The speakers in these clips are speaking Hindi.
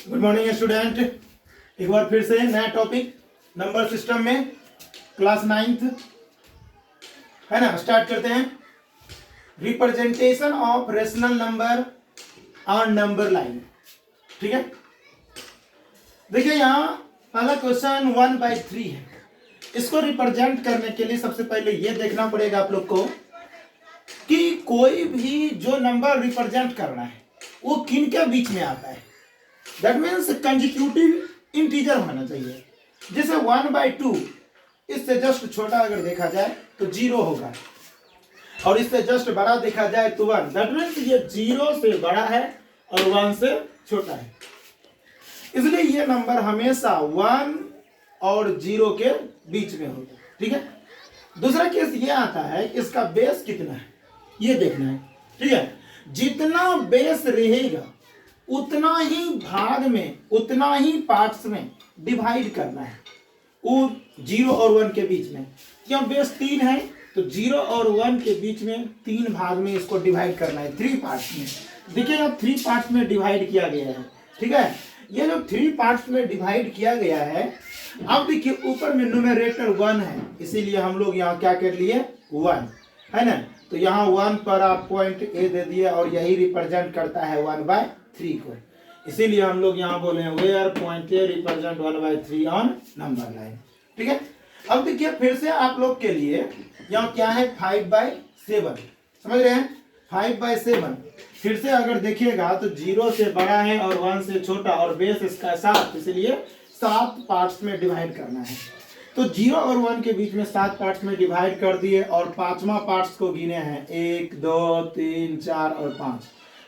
Good morning student. एक बार फिर से नया टॉपिक नंबर सिस्टम में क्लास 9th है ना, स्टार्ट करते हैं। Representation of rational number on number line. ठीक है, देखिए यहाँ पहला क्वेश्चन 1/3 है। इसको रिप्रेजेंट करने के लिए सबसे पहले ये देखना पड़ेगा आप लोग को कि कोई भी जो नंबर रिप्रेजेंट करना है वो किन के बीच में आता है। दैट मीन्स कंसेक्यूटिव इंटीजर होना चाहिए। जैसे 1/2 इससे जस्ट छोटा अगर देखा जाए तो 0 होगा, और इससे जस्ट बड़ा देखा जाए तो 1। दैट मीन्स ये 0 से बड़ा है और 1 से छोटा है, इसलिए ये नंबर हमेशा 1 और 0 के बीच में होगा। ठीक है, दूसरा केस ये आता है कि इसका बेस कितना है ये देखना है। ठीक है, जितना बेस रहेगा उतना ही भाग में, उतना ही पार्ट्स में डिवाइड करना है, वो 0 और 1 के बीच में। क्यों बेस 3 है तो 0 और 1 के बीच में 3 भाग में इसको डिवाइड करना है, 3 पार्ट्स में। देखिएगा 3 पार्ट्स में डिवाइड किया गया है। ठीक है, ये जो 3 पार्ट्स में डिवाइड किया गया है, अब देखिए ऊपर में न्यूमरेटर 1 है, इसीलिए हम लोग यहाँ क्या कर लिए 1 है ना। तो यहाँ 1 पर आप पॉइंट ए दे दिए और यही रिप्रेजेंट करता है 1/3 को, इसीलिए हम लोग यहाँ बोले हैं where point A represent 1/3 on number line. ठीक है, अब देखिए फिर से आप लोग के लिए यहाँ क्या है 5/7, समझ रहे हैं 5/7। फिर से अगर देखिएगा तो 0 से बड़ा है और 1 से छोटा, और बेस इसका 7, इसलिए 7 पार्ट्स में डिवाइड करना है। तो 0 और 1 के बीच में 7 पार्ट्स में डिवाइड कर दिए, और पांचवा पार्ट्स को गिने हैं 1 2 3 4 और 5,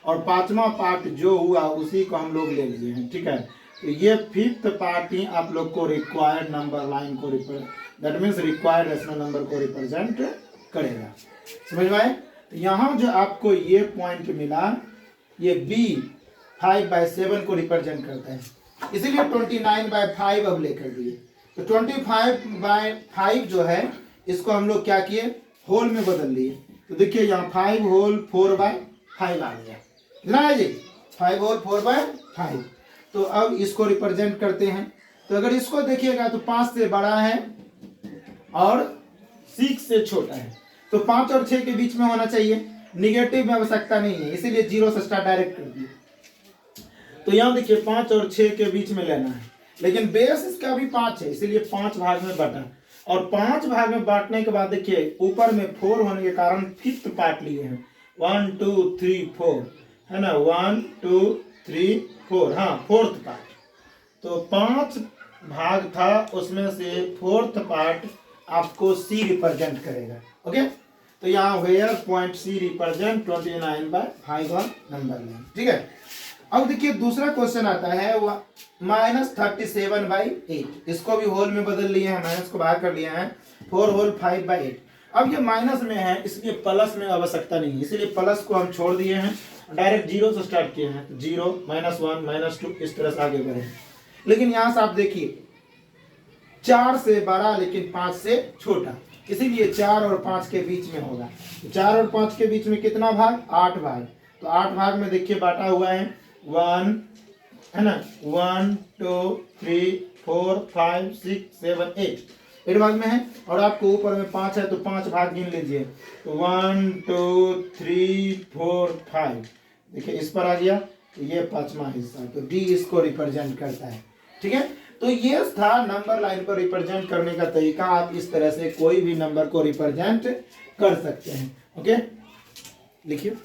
और पांचवा पार्ट जो हुआ उसी को हम लोग ले लिए हैं। ठीक है, तो ये 5th पार्ट ही आप लोग को रिक्वायर्ड नंबर लाइन को that means required rational number को रिप्रेजेंट करेगा। समझ में आए? तो यहाँ जो आपको ये पॉइंट मिला, ये B 5/7 को रिप्रेजेंट करता है, इसीलिए 29/5 अब लेकर दिए। तो 25/5 जो है इसको हम लोग क्या किए, होल में बदल लिए। तो देखिए यहाँ 5 होल 4/5 आ गया, कितना है जी 5 होल 4/5। तो अब इसको रिप्रेजेंट करते हैं। तो अगर इसको देखिएगा तो 5 से बड़ा है और 6 से छोटा है, तो 5 और 6 के बीच में होना चाहिए, निगेटिव में आवश्यकता नहीं है, इसीलिए 0 से स्टार्ट डायरेक्ट कर दिए। तो यहाँ देखिए 5 और 6 के बीच में लेना है, लेकिन बेस इसका भी 5 है, इसीलिए 5 भाग में बांटा, और 5 भाग में बांटने के बाद देखिए ऊपर में 4 होने के कारण 5th पार्ट लिए हैं, 1 2 3 4 है ना, 1 2 3 4, हाँ 4th पार्ट। तो 5 भाग था, उसमें से 4th पार्ट आपको C रिप्रेजेंट करेगा। ओके, तो यहाँ where point C represent 29/5 on number line. ठीक है, अब देखिए दूसरा क्वेश्चन आता है -37/8। इसको भी होल में बदल लिए हैं, माइनस को बाहर कर लिए हैं, 4 होल 5/8। अब ये माइनस में है, इसलिए प्लस में आवश्यकता नहीं है, इसीलिए प्लस को हम छोड़ दिए हैं, डायरेक्ट 0 से स्टार्ट किए हैं। 0 -1 -2 इस तरह से आगे बढ़े। लेकिन यहाँ से आप देखिए 4 से बड़ा लेकिन 5 से छोटा, इसीलिए 4 और 5 के बीच में होगा। 4 और 5 के बीच में कितना भाग, 8 भाग। तो 8 भाग में देखिए बांटा हुआ है 1 है ना, 1 2 3 4 5 6 7 8 भाग में है, और आपको ऊपर में 5 है तो 5 भाग गिन लीजिए। तो 1 2 3 4 5, देखिए इस पर आ गया, तो ये 5वां हिस्सा, तो D इसको रिप्रेजेंट करता है। ठीक है, तो ये था नंबर लाइन को रिप्रेजेंट करने का तरीका। आप इस तरह से कोई भी नंबर को रिप्रेजेंट कर सकते हैं। ओके, लिखिए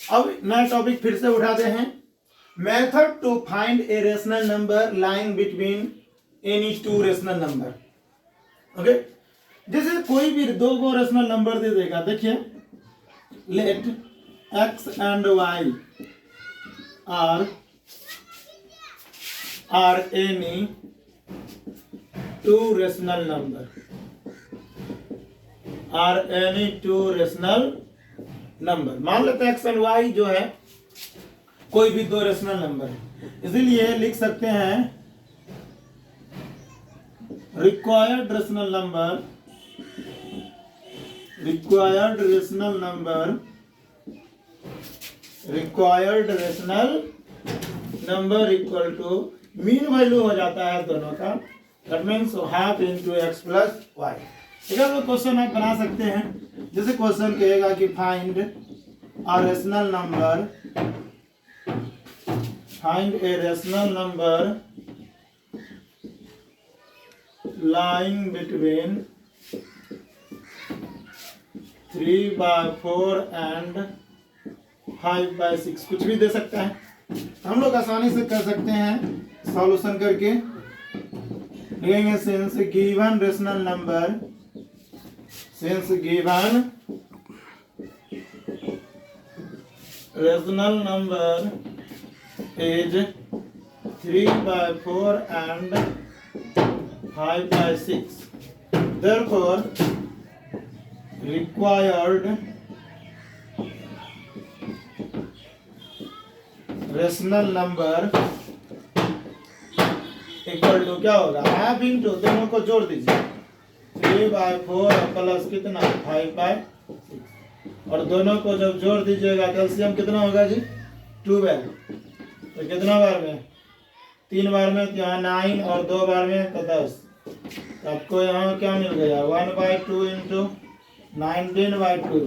अब नया टॉपिक फिर से उठाते हैं, method to find a rational number line between any 2 rational number. Okay, जैसे कोई भी 2 को रेशनल नंबर दे देगा, देखिए late x and y are any 2 rational number, are any 2 rational number. मान लेते हैं x एंड y जो है कोई भी 2 रेशनल नंबर है, इसीलिए लिख सकते हैं required rational number required rational number equal to mean value हो जाता है दोनों का, that means half into x plus y. ठीक है, तो क्वेश्चन आप बना सकते हैं। जैसे क्वेश्चन कहेगा कि find a rational number lying between 3/4 and 5/6, कुछ भी दे सकता है। हम लोग आसानी से कर सकते हैं सॉल्यूशन करके। लिखेंगे since given rational number is 3/4 and 5/6, therefore required rational number equal to क्या होगा, हाफ इंटू, दोनों को जोड़ दीजिए, 3/4 प्लस कितना 5/6, और दोनों को जब जोड़ दीजिएगा कैल्शियम कितना होगा जी 12। तो कितना बार में, 3 बार में, तो यहाँ 9 और 2 बार में तो 10। तो आपको यहाँ क्या मिल गया 1/2 इंटू 19/2।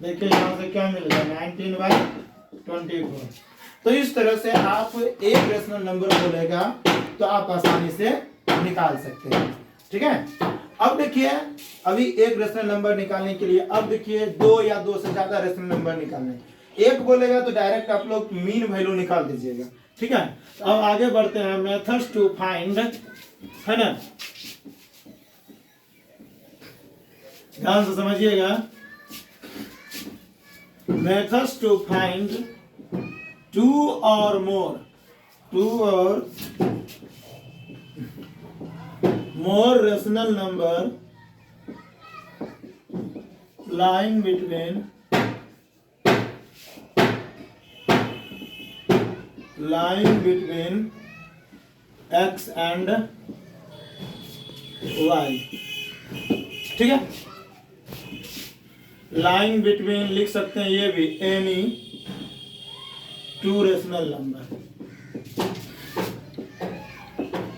देखिए यहाँ से क्या मिल गया 19/24। तो इस तरह से आप एक रेशनल नंबर बोलेगा तो आप आसानी से निकाल सकते हैं। ठीक है, अब देखिए अभी एक रेशनल नंबर निकालने के लिए, अब देखिए 2 या 2 से ज्यादा रेशनल नंबर निकालने। एक बोलेगा तो डायरेक्ट आप लोग मीन वैल्यू निकाल दीजिएगा। ठीक है, अब आगे बढ़ते हैं। मेथड्स टू फाइंड, है ना, ध्यान से समझिएगा। Methods to find 2 or more rational number lying between x and y। ठीक है, lying between लिख सकते हैं ये भी, any 2 रेशनल नंबर,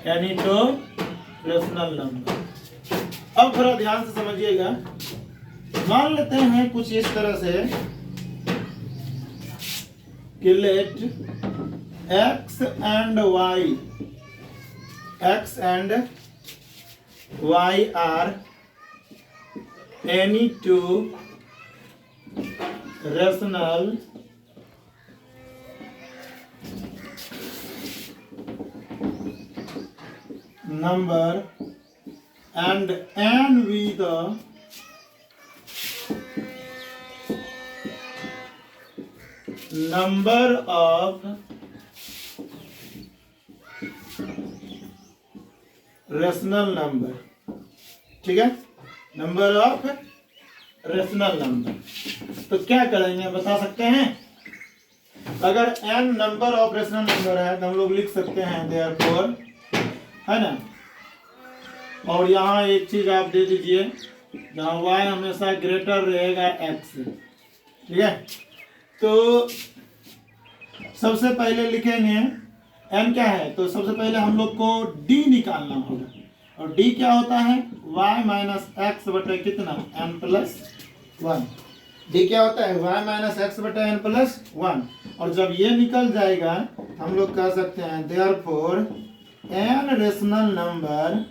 यानी 2 रेशनल नंबर। अब थोड़ा ध्यान से समझिएगा। मान लेते हैं कुछ इस तरह से कि late x and y are any 2 rational number and n be the number of rational number. ठीक है, नंबर ऑफ रेशनल नंबर। तो क्या करेंगे बता सकते हैं, अगर n number of rational number है तो हम लोग लिख सकते हैं देयरफॉर, है ना, और यहाँ एक चीज आप दे दीजिए जहाँ y हमेशा ग्रेटर रहेगा x से। ठीक है, तो सबसे पहले लिखेंगे n क्या है, तो सबसे पहले हम लोग को d निकालना होगा, और d क्या होता है y माइनस एक्स बटे कितना n प्लस 1। d क्या होता है y माइनस एक्स बटे n प्लस 1। और जब ये निकल जाएगा हम लोग कह सकते हैं therefore n rational number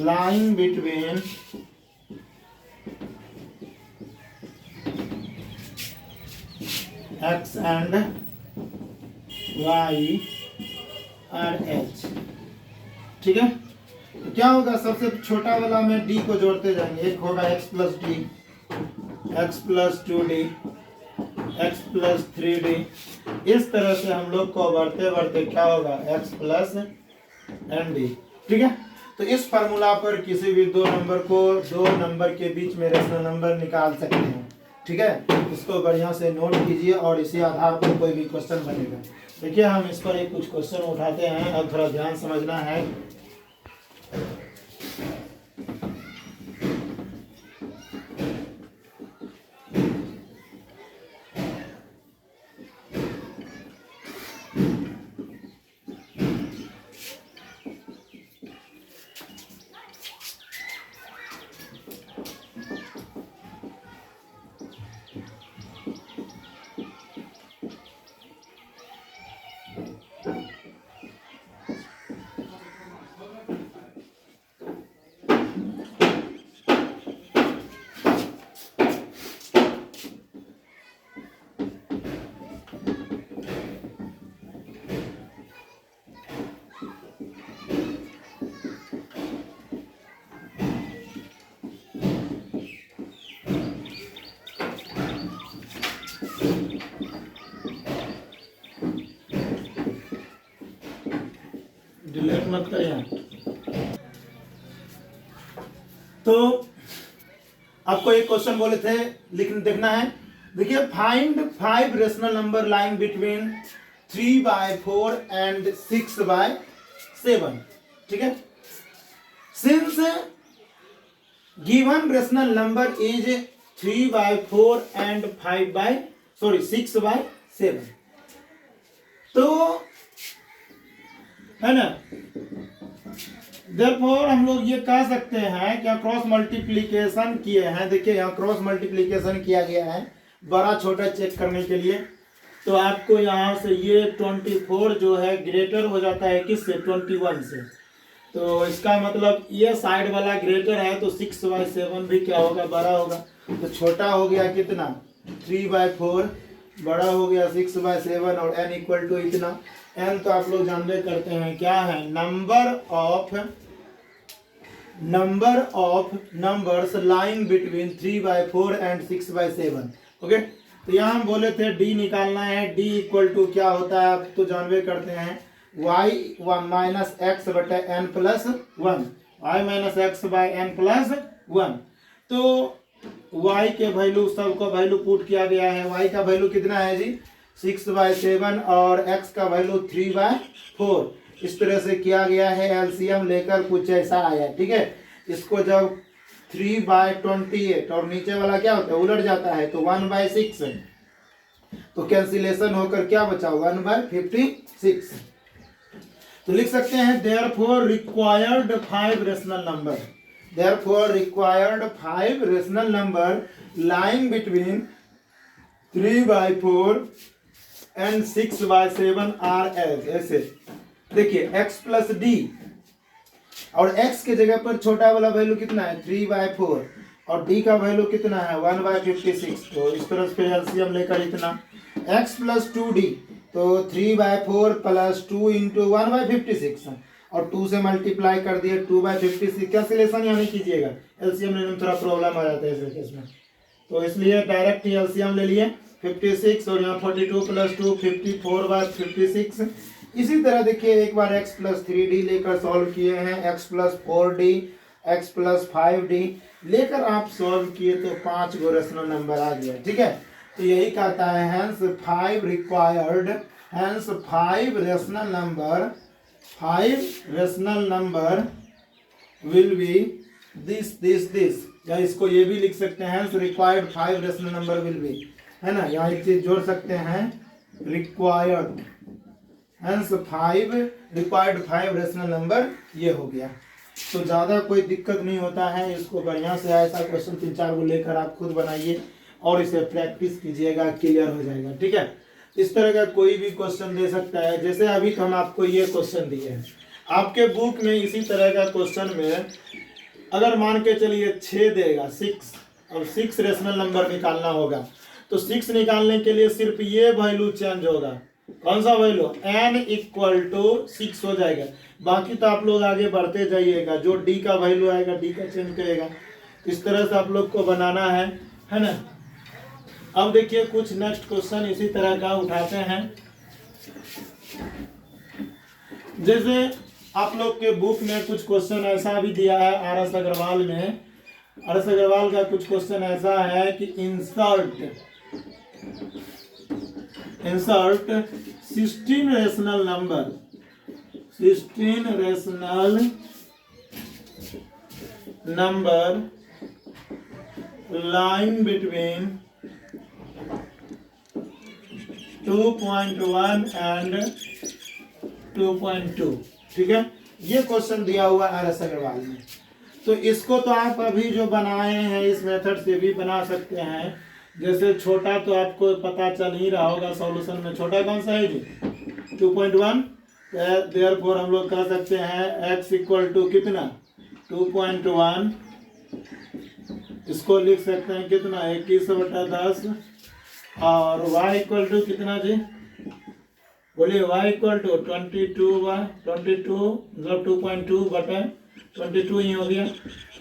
lying between x and y और h। ठीक है, तो क्या होगा, सबसे छोटा वाला में d को जोड़ते जाएंगे, एक होगा x plus d, x plus 2d, x plus 3d। इस तरह से हम लोग को बढ़ते बढ़ते क्या होगा x प्लस nd। ठीक है, तो इस फार्मूला पर किसी भी दो नंबर के बीच में रेशनल नंबर निकाल सकते हैं। ठीक है, इसको बढ़िया से नोट कीजिए और इसी आधार पर कोई भी क्वेश्चन बनेगा। देखिए हम इस पर एक कुछ क्वेश्चन उठाते हैं, अब थोड़ा ध्यान समझना है। डिलीट मत करिए। तो आपको एक क्वेश्चन बोले थे लिखने देखना है। देखिए, find 5 rational number lying between 3/4 and 6/7। ठीक है, since given rational number is 3/4 and 6/7, तो है ना, देयरफॉर हम लोग ये कह सकते हैं कि क्रॉस मल्टीप्लीकेशन किए हैं। देखिए यहाँ क्रॉस मल्टीप्लीकेशन किया गया है बड़ा छोटा चेक करने के लिए। तो आपको यहाँ से ये 24 जो है ग्रेटर हो जाता है किससे, 21 से। तो इसका मतलब ये साइड वाला ग्रेटर है, तो 6/7 भी क्या होगा, बड़ा होगा। तो छोटा हो गया कितना, 3/4, बड़ा हो गया 6/7, और n इक्वल टू इतना। n तो आप लोग जानते करते हैं क्या है, number of numbers lying between 3/4 and 6/7। Okay, तो यहाँ हम बोले थे d निकालना है। d इक्वल टू क्या होता है, आप तो जानते करते हैं, y माइनस एक्स बटे n plus 1, y minus x by n plus 1। तो y के वैल्यू, सबको वैल्यू पुट किया गया है। y का वैल्यू कितना है जी, 6/7, और x का वैल्यू 3/4। इस तरह से किया गया है, एलसीएम लेकर कुछ ऐसा आया। ठीक है, इसको जब 3/28 और नीचे वाला क्या होता है, उलट जाता है, तो 1/6, तो कैंसिलेशन होकर क्या बचा, 1/56। तो लिख सकते हैं therefore required 5 rational number, therefore required 5 rational number lying between 3/4 and 6/7 are as. ऐसे देखिए x प्लस डी, और x के जगह पर छोटा वाला वैल्यू कितना है, 3/4, और d का वैल्यू कितना है, 1/56। तो इस तरह से एलसीएम लेकर इतना x प्लस 2d, तो 3/4 प्लस 2 इंटू 1/56, और 2 से मल्टीप्लाई कर दिए 2/56। कैंसिलेशन यहाँ नहीं कीजिएगा, एलसीएम लेने में थोड़ा प्रॉब्लम आ जाता है इस केस में, तो इसलिए डायरेक्ट ही एलसीएम ले लिए 56, और यहाँ 42 प्लस 2 54/56। इसी तरह देखिए, एक बार x प्लस 3d लेकर सॉल्व किए हैं, x plus 4d, x plus 5d लेकर आप सॉल्व किए, तो 5 गो रेशनल नंबर आ गया। ठीक है, तो यही कहता है hence 5 required, hence 5 rational number will be this, या इसको ये भी लिख सकते हैं, required 5 rational number will be, है ना। यहाँ एक चीज जोड़ सकते हैं, required, hence 5 required 5 rational number, ये हो गया। तो ज़्यादा कोई दिक्कत नहीं होता है, इसको बढ़िया से ऐसा क्वेश्चन 3-4 को लेकर आप खुद बनाइए और इसे प्रैक्टिस कीजिएगा, क्लियर हो जाएगा। ठीक है, इस तरह का कोई भी क्वेश्चन दे सकता है। जैसे अभी तो हम आपको ये क्वेश्चन दिए हैं, आपके बुक में इसी तरह का क्वेश्चन में अगर मान के चलिए 6 देगा, 6, और 6 रेशनल नंबर निकालना होगा, तो 6 निकालने के लिए सिर्फ ये वैल्यू चेंज होगा। कौन सा वैल्यू, n इक्वल टू 6 हो जाएगा। बाकी तो आप लोग आगे बढ़ते जाइएगा, जो d का वैल्यू आएगा d का चेंज करेगा। इस तरह से आप लोग को बनाना है ना। अब देखिए कुछ नेक्स्ट क्वेश्चन इसी तरह का उठाते हैं। जैसे आप लोग के बुक में कुछ क्वेश्चन ऐसा भी दिया है, आर.एस. अग्रवाल में, आर.एस. अग्रवाल का कुछ क्वेश्चन ऐसा है कि insert 16 rational number lying between 2.1 and 2.2। ठीक है, ये क्वेश्चन दिया हुआ है RS अग्रवाल में। तो इसको तो आप अभी जो बनाए हैं इस मेथड से भी बना सकते हैं। जैसे छोटा तो आपको पता चल ही रहा होगा सॉल्यूशन में, छोटा कौन सा है जी 2.1। देयरफॉर हम लोग कह सकते हैं x इक्वल टू कितना 2.1, इसको लिख सकते हैं कितना 21/10, और y इक्वल टू कितना जी, बोलिए y इक्वल टू 22/22 मतलब 2.2/22 ही हो गया,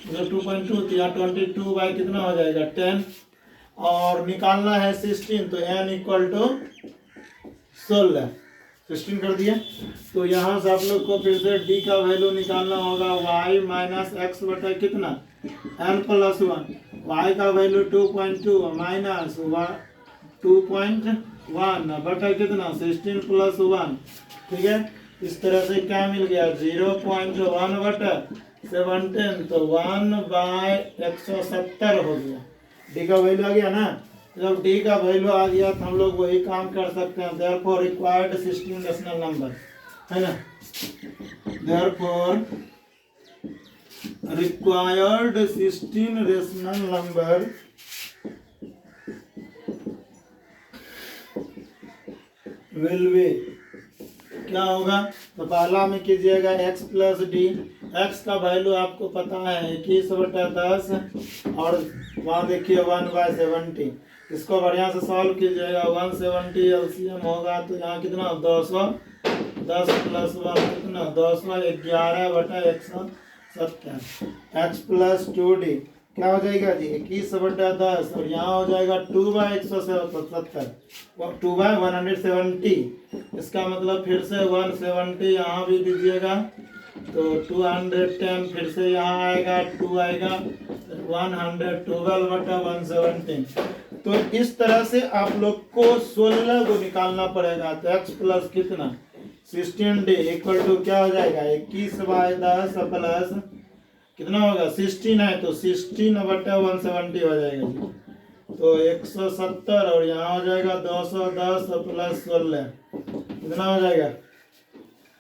मतलब 2.2 तो यहाँ 22 बाई कितना हो जाएगा 10, और निकालना है 16 तो n इक्वल टू 16 कर दिया। तो यहाँ से आप लोग को फिर से d का वैल्यू निकालना होगा y माइनस एक्स बटा कितना n प्लस 1, y का वैल्यू 2.2 माइनस 2.1 बटा कितना 16 प्लस 1। ठीक है, इस तरह से क्या मिल गया 0.1 बटा 17, तो 1/170 हो गया। डी का वैल्यू आ गया ना, जब डी का वैल्यू आ गया तो हम लोग वही काम कर सकते हैं। देयरफॉर रिक्वायर्ड 16 रेशनल नंबर है ना, therefore required 16 rational number will B क्या होगा, तो पहला में कीजिएगा x प्लस डी। x का वैल्यू आपको पता है 21/10, और वहाँ देखिए 1/70। इसको बढ़िया से सॉल्व कीजिएगा, 170 एलसीएम होगा तो यहाँ कितना 210 प्लस 1 कितना 211/170। x प्लस 2d क्या हो जाएगा जी 21/10, और यहाँ हो जाएगा 2/170, 2/170। इसका मतलब फिर से 170 यहाँ भी दीजिएगा तो 210, फिर से यहाँ आएगा 2 आएगा 112/170। तो इस तरह से आप लोग को 16 को निकालना पड़ेगा। तो x प्लस कितना 16d इक्वल टू क्या हो जाएगा 21/10 प्लस कितना होगा 16 है तो 16/170 हो जाएगा जी, तो 170, और यहाँ हो जाएगा 210 प्लस 16 कितना हो जाएगा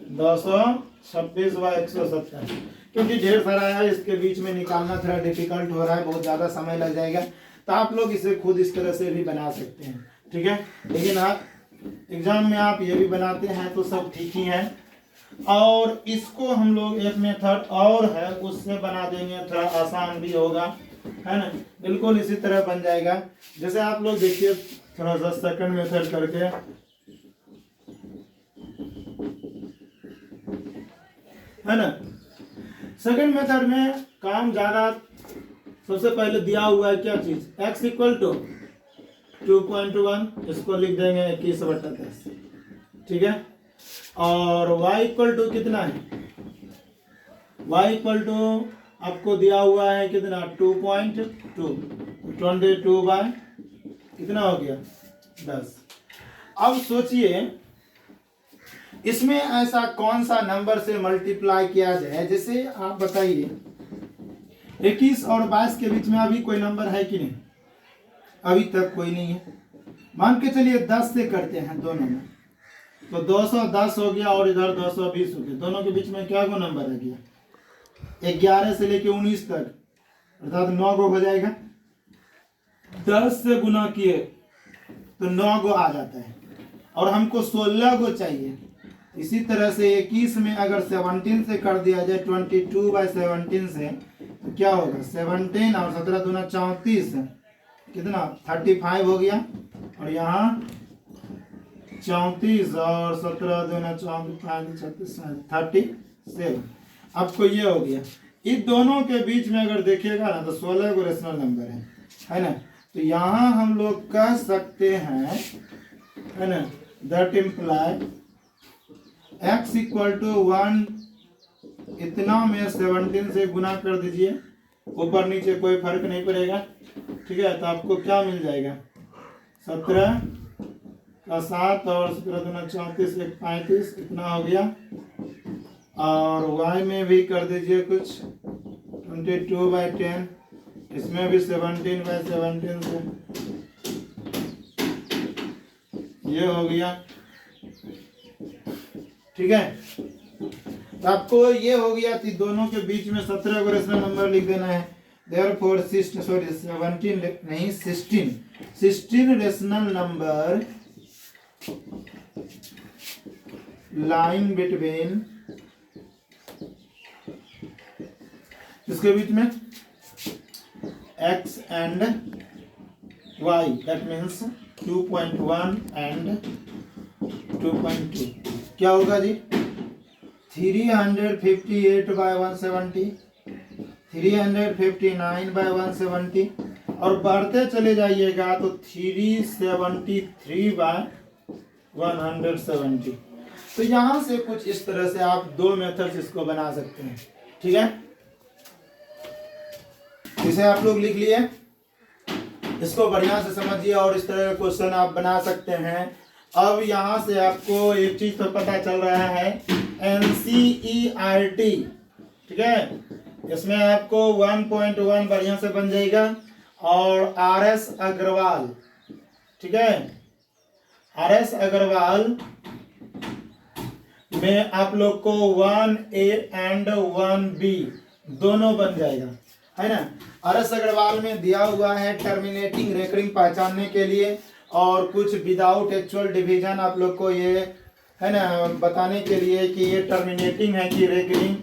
226/170। क्योंकि ढेर सारा है, इसके बीच में निकालना थोड़ा डिफिकल्ट हो रहा है, बहुत ज़्यादा समय लग जाएगा। तो आप लोग इसे खुद इस तरह से भी बना सकते हैं, ठीक है। लेकिन आप एग्जाम में आप ये भी बनाते हैं तो सब ठीक ही है। और इसको हम लोग एक मेथड और है उससे बना देंगे, थोड़ा आसान भी होगा, है ना। बिल्कुल इसी तरह बन जाएगा। जैसे आप लोग देखिए थोड़ा सा सेकंड मेथड करके, है ना। सेकंड मेथड में काम ज़्यादा, सबसे पहले दिया हुआ है क्या चीज x इक्वल टू 2.1, इसको लिख देंगे 21/10, ठीक है। और y इक्वल टू कितना है, y इक्वल टू आपको दिया हुआ है कितना 2.2, 22 बाय कितना हो गया 10। अब सोचिए इसमें ऐसा कौन सा नंबर से मल्टीप्लाई किया जाए, जैसे आप बताइए 21 और 22 के बीच में अभी कोई नंबर है कि नहीं, अभी तक कोई नहीं है। मान के चलिए 10 से करते हैं दोनों में, तो 210 हो गया और इधर 220 हो गया, दोनों के बीच में क्या गो नंबर रह गया 11 से लेके 19 तक, अर्थात 9 गो हो जाएगा। 10 से गुना किए तो 9 गो आ जाता है, और हमको 16 गो चाहिए। इसी तरह से 21 में अगर 17 से कर दिया जाए 22/17 से, तो क्या होगा 17 और 17 दूना 34 कितना 35 हो गया, और यहाँ 34 और 17 दूना 37। आपको ये हो गया। इन दोनों के बीच में अगर देखिएगा ना तो 16 को रेशनल नंबर है ना। तो यहाँ हम लोग कह सकते हैं, है ना, that imply x equal to 1 इतना में 17 से गुना कर दीजिए, ऊपर नीचे कोई फर्क नहीं पड़ेगा, ठीक है। तो आपको क्या मिल जाएगा 17 का 7 और 17 दूना 34 एक 35 इतना हो गया। और y में भी कर दीजिए कुछ 22/10, इसमें भी 17/17 से ये हो गया। ठीक है, तो आपको ये हो गया कि दोनों के बीच में 17 को रेशनल नंबर लिख देना है। Therefore 16 rational number line between, इसके बीच में x and y, that means 2.1 and 2.2 क्या होगा जी? 358/170, 359/170 और बढ़ते चले जाइएगा तो 373/170। तो यहां से कुछ इस तरह से आप दो मेथड्स इसको बना सकते हैं। ठीक है, इसे आप लोग लिख लिए, इसको बढ़िया से समझिए और इस तरह का क्वेश्चन आप बना सकते हैं। अब यहां से आपको एक चीज तो पता चल रहा है, NCERT। ठीक है, इसमें आपको 1.1 बढ़िया से बन जाएगा और RS अग्रवाल, ठीक है, RS अग्रवाल में आप लोग को 1A एंड 1B दोनों बन जाएगा, है ना। RS अग्रवाल में दिया हुआ है टर्मिनेटिंग रेकरिंग पहचानने के लिए और कुछ विदाउट एक्चुअल डिवीजन आप लोग को ये है ना बताने के लिए कि ये टर्मिनेटिंग है कि रेकरिंग।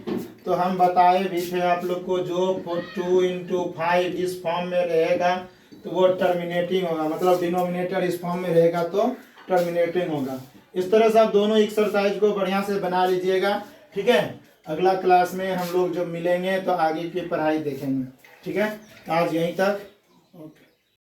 तो हम बताए भी थे आप लोग को, जो 2 × 5 इस फॉर्म में रहेगा तो वो टर्मिनेटिंग होगा, मतलब डिनोमिनेटर इस फॉर्म में रहेगा तो टर्मिनेटिंग होगा। इस तरह से आप दोनों एक्सरसाइज को बढ़िया से बना लीजिएगा। ठीक है, अगला क्लास में हम लोग जब मिलेंगे तो आगे की पढ़ाई देखेंगे। ठीक है, आज यहीं तक। ओके।